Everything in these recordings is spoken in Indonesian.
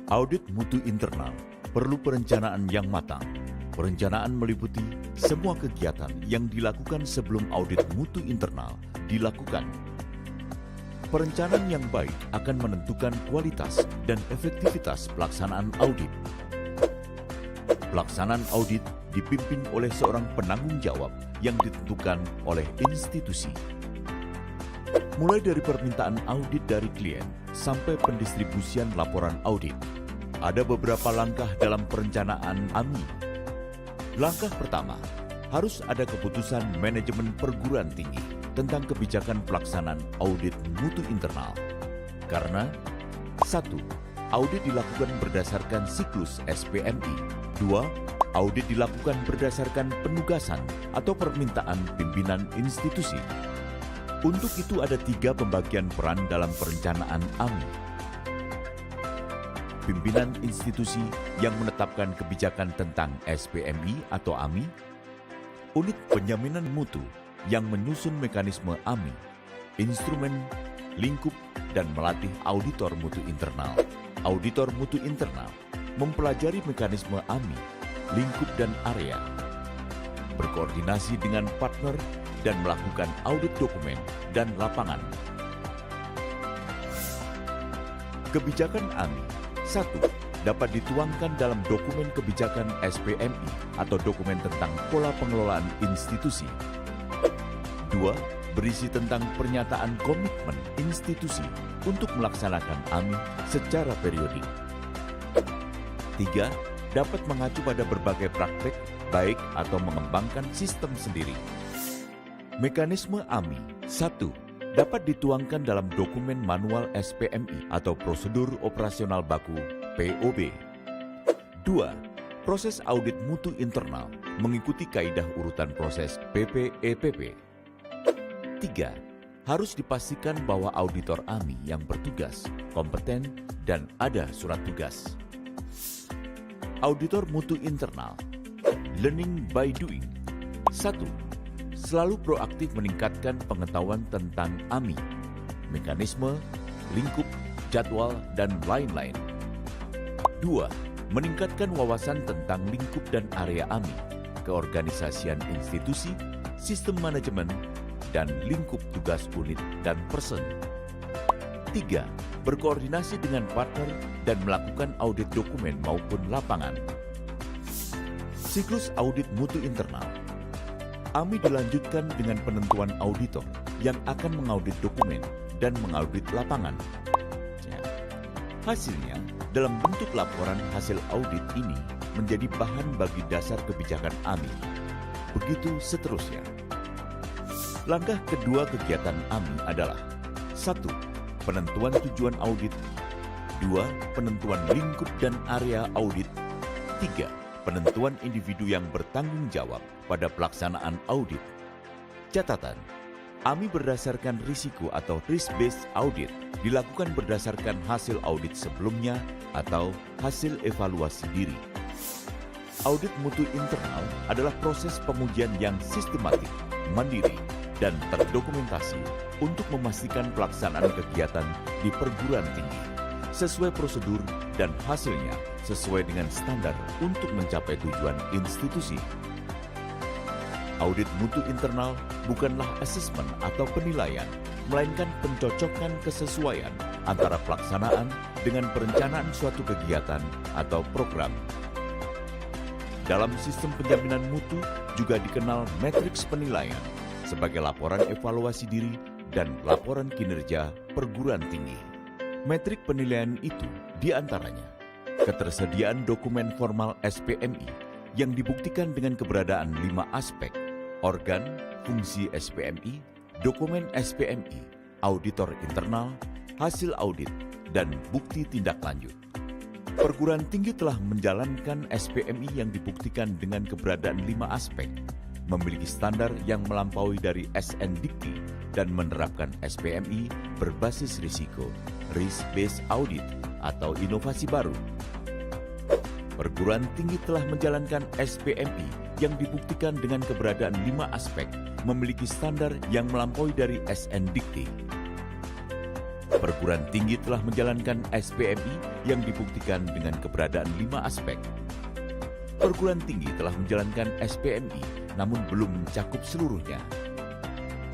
Audit mutu internal perlu perencanaan yang matang. Perencanaan meliputi semua kegiatan yang dilakukan sebelum audit mutu internal dilakukan. Perencanaan yang baik akan menentukan kualitas dan efektivitas pelaksanaan audit. Pelaksanaan audit dipimpin oleh seorang penanggung jawab yang ditentukan oleh institusi. Mulai dari permintaan audit dari klien sampai pendistribusian laporan audit, ada beberapa langkah dalam perencanaan AMI. Langkah pertama, harus ada keputusan manajemen perguruan tinggi tentang kebijakan pelaksanaan audit mutu internal. Karena 1. Audit dilakukan berdasarkan siklus SPMI. 2. Audit dilakukan berdasarkan penugasan atau permintaan pimpinan institusi. Untuk itu ada 3 pembagian peran dalam perencanaan AMI. Pimpinan institusi yang menetapkan kebijakan tentang SPMI atau AMI, unit penjaminan mutu yang menyusun mekanisme AMI, instrumen, lingkup, dan melatih auditor mutu internal. Auditor mutu internal mempelajari mekanisme AMI, lingkup, dan area, berkoordinasi dengan partner, dan melakukan audit dokumen dan lapangan. Kebijakan AMI 1. Dapat dituangkan dalam dokumen kebijakan SPMI atau dokumen tentang pola pengelolaan institusi. 2. Berisi tentang pernyataan komitmen institusi untuk melaksanakan AMI secara periodik. 3. Dapat mengacu pada berbagai praktek baik atau mengembangkan sistem sendiri. Mekanisme AMI 1. Dapat dituangkan dalam dokumen manual SPMI atau prosedur operasional baku POB. 2. Proses audit mutu internal mengikuti kaidah urutan proses PPEPP. 3. Harus dipastikan bahwa auditor AMI yang bertugas, kompeten, dan ada surat tugas. Auditor mutu internal, learning by doing. 1. Selalu proaktif meningkatkan pengetahuan tentang AMI, mekanisme, lingkup, jadwal, dan lain-lain. 2. Meningkatkan wawasan tentang lingkup dan area AMI, keorganisasian institusi, sistem manajemen, dan lingkup tugas unit dan person. 3. Berkoordinasi dengan partner dan melakukan audit dokumen maupun lapangan. Siklus audit mutu internal. AMI dilanjutkan dengan penentuan auditor yang akan mengaudit dokumen dan mengaudit lapangan. Hasilnya, dalam bentuk laporan hasil audit ini menjadi bahan bagi dasar kebijakan AMI. Begitu seterusnya. Langkah kedua kegiatan AMI adalah 1. Penentuan tujuan audit. 2. Penentuan lingkup dan area audit. 3. Penentuan individu yang bertanggung jawab pada pelaksanaan audit. Catatan, AMI berdasarkan risiko atau risk-based audit dilakukan berdasarkan hasil audit sebelumnya atau hasil evaluasi diri. Audit mutu internal adalah proses pengujian yang sistematik, mandiri, dan terdokumentasi untuk memastikan pelaksanaan kegiatan di perguruan tinggi sesuai prosedur dan hasilnya sesuai dengan standar untuk mencapai tujuan institusi. Audit mutu internal bukanlah asesmen atau penilaian, melainkan pencocokan kesesuaian antara pelaksanaan dengan perencanaan suatu kegiatan atau program. Dalam sistem penjaminan mutu juga dikenal matriks penilaian sebagai laporan evaluasi diri dan laporan kinerja perguruan tinggi. Metrik penilaian itu diantaranya ketersediaan dokumen formal SPMI yang dibuktikan dengan keberadaan 5 aspek: organ, fungsi SPMI, dokumen SPMI, auditor internal, hasil audit, dan bukti tindak lanjut. Perguruan tinggi telah menjalankan SPMI yang dibuktikan dengan keberadaan 5 aspek, memiliki standar yang melampaui dari SNDikti, dan menerapkan SPMI berbasis risiko, risk-based audit, atau inovasi baru. Perguruan tinggi telah menjalankan SPMI yang dibuktikan dengan keberadaan 5 aspek, memiliki standar yang melampaui dari SNDikti. Perguruan tinggi telah menjalankan SPMI yang dibuktikan dengan keberadaan 5 aspek. Perguruan tinggi telah menjalankan SPMI namun belum mencakup seluruhnya.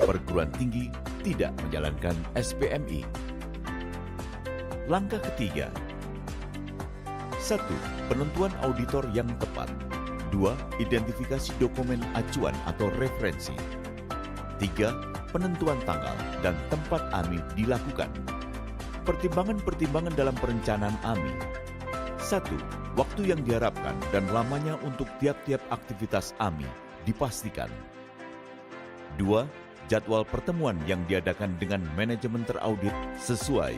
Perguruan tinggi tidak menjalankan SPMI. Langkah ketiga. 1. Penentuan auditor yang tepat. 2. Identifikasi dokumen acuan atau referensi. 3. Penentuan tanggal dan tempat AMI dilakukan. Pertimbangan-pertimbangan dalam perencanaan AMI. 1. Waktu yang diharapkan dan lamanya untuk tiap-tiap aktivitas AMI dipastikan. 2. Jadwal pertemuan yang diadakan dengan manajemen teraudit sesuai.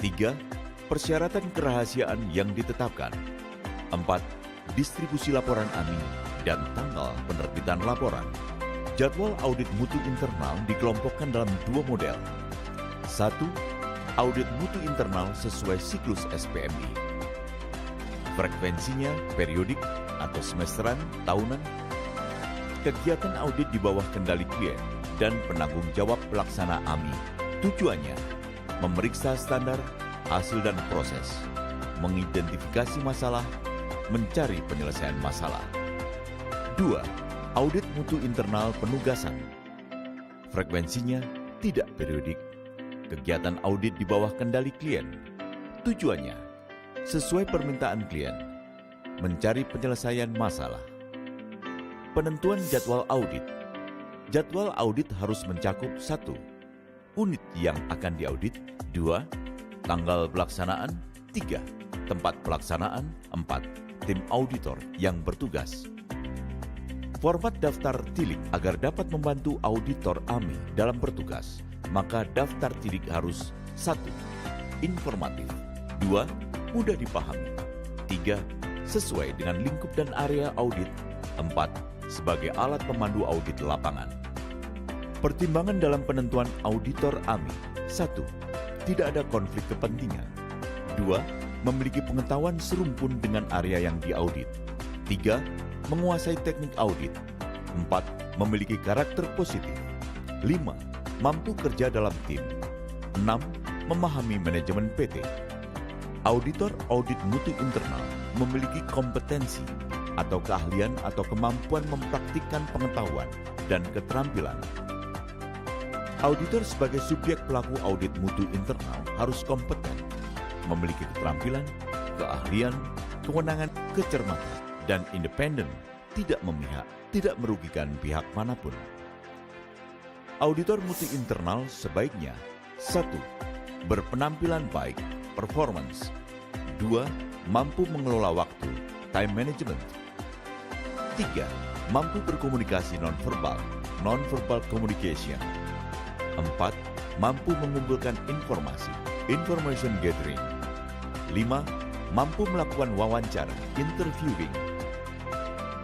3. Persyaratan kerahasiaan yang ditetapkan. 4. Distribusi laporan AMI dan tanggal penerbitan laporan. Jadwal audit mutu internal dikelompokkan dalam 2 model. 1. Audit mutu internal sesuai siklus SPMI. Frekuensinya periodik atau semesteran, tahunan. Kegiatan audit di bawah kendali klien dan penanggung jawab pelaksana AMI. Tujuannya memeriksa standar, hasil dan proses, mengidentifikasi masalah, mencari penyelesaian masalah. 2. Audit mutu internal penugasan. Frekuensinya tidak periodik. Kegiatan audit di bawah kendali klien. Tujuannya sesuai permintaan klien, mencari penyelesaian masalah. Penentuan jadwal audit. Jadwal audit harus mencakup 1. Unit yang akan diaudit. 2. Tanggal pelaksanaan. 3. Tempat pelaksanaan. 4. Tim auditor yang bertugas. Format daftar tilik agar dapat membantu auditor AMI dalam bertugas, maka daftar tilik harus 1. Informatif. 2. Mudah dipahami. 3. Sesuai dengan lingkup dan area audit. 4. Sebagai alat pemandu audit lapangan. Pertimbangan dalam penentuan auditor AMI. 1. Tidak ada konflik kepentingan. 2. Memiliki pengetahuan serumpun dengan area yang diaudit. 3. Menguasai teknik audit. 4. Memiliki karakter positif. 5. Mampu kerja dalam tim. 6. Memahami manajemen PT. Auditor audit mutu internal memiliki kompetensi atau keahlian atau kemampuan mempraktikkan pengetahuan dan keterampilan. Auditor sebagai subjek pelaku audit mutu internal harus kompeten, memiliki keterampilan, keahlian, kewenangan, kecermatan, dan independen, tidak memihak, tidak merugikan pihak manapun. Auditor mutu internal sebaiknya 1. Berpenampilan baik, performance. 2. Mampu mengelola waktu, time management. 3. Mampu berkomunikasi non-verbal, non-verbal communication. 4. Mampu mengumpulkan informasi, information gathering. 5. Mampu melakukan wawancara, interviewing.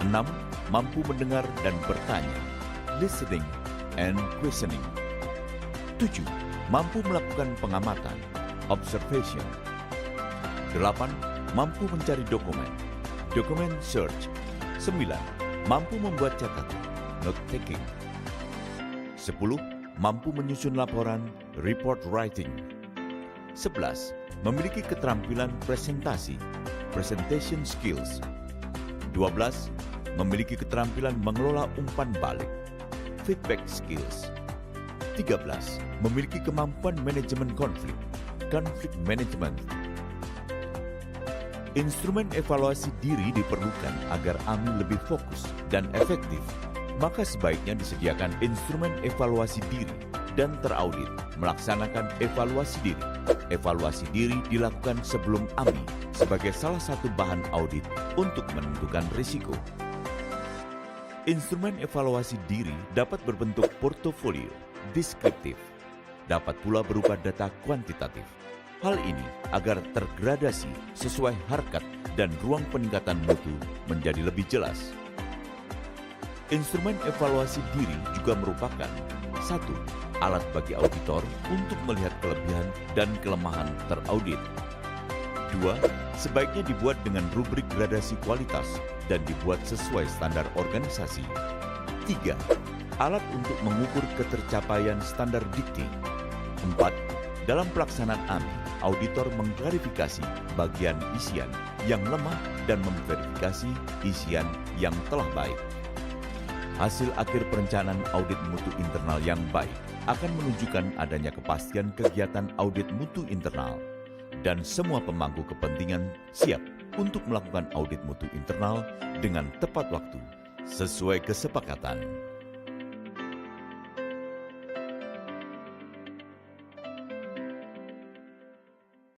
6. Mampu mendengar dan bertanya, listening and questioning. 7. Mampu melakukan pengamatan, observation. 8. Mampu mencari dokumen, document search. 9. Mampu membuat catatan, note taking. 10. Mampu menyusun laporan, report writing. 11. Memiliki keterampilan presentasi, presentation skills. 12. Memiliki keterampilan mengelola umpan balik, feedback skills. 13. Memiliki kemampuan manajemen konflik, conflict management. Instrumen evaluasi diri diperlukan agar AMI lebih fokus dan efektif. Maka sebaiknya disediakan instrumen evaluasi diri dan teraudit melaksanakan evaluasi diri. Evaluasi diri dilakukan sebelum AMI sebagai salah satu bahan audit untuk menentukan risiko. Instrumen evaluasi diri dapat berbentuk portofolio, deskriptif, dapat pula berupa data kuantitatif. Hal ini agar tergradasi sesuai harkat dan ruang peningkatan mutu menjadi lebih jelas. Instrumen evaluasi diri juga merupakan 1. Alat bagi auditor untuk melihat kelebihan dan kelemahan teraudit. 2. Sebaiknya dibuat dengan rubrik gradasi kualitas dan dibuat sesuai standar organisasi. 3. Alat untuk mengukur ketercapaian standar dikti. 4. Dalam pelaksanaan AMI, auditor mengklarifikasi bagian isian yang lemah dan memverifikasi isian yang telah baik. Hasil akhir perencanaan audit mutu internal yang baik akan menunjukkan adanya kepastian kegiatan audit mutu internal dan semua pemangku kepentingan siap untuk melakukan audit mutu internal dengan tepat waktu sesuai kesepakatan.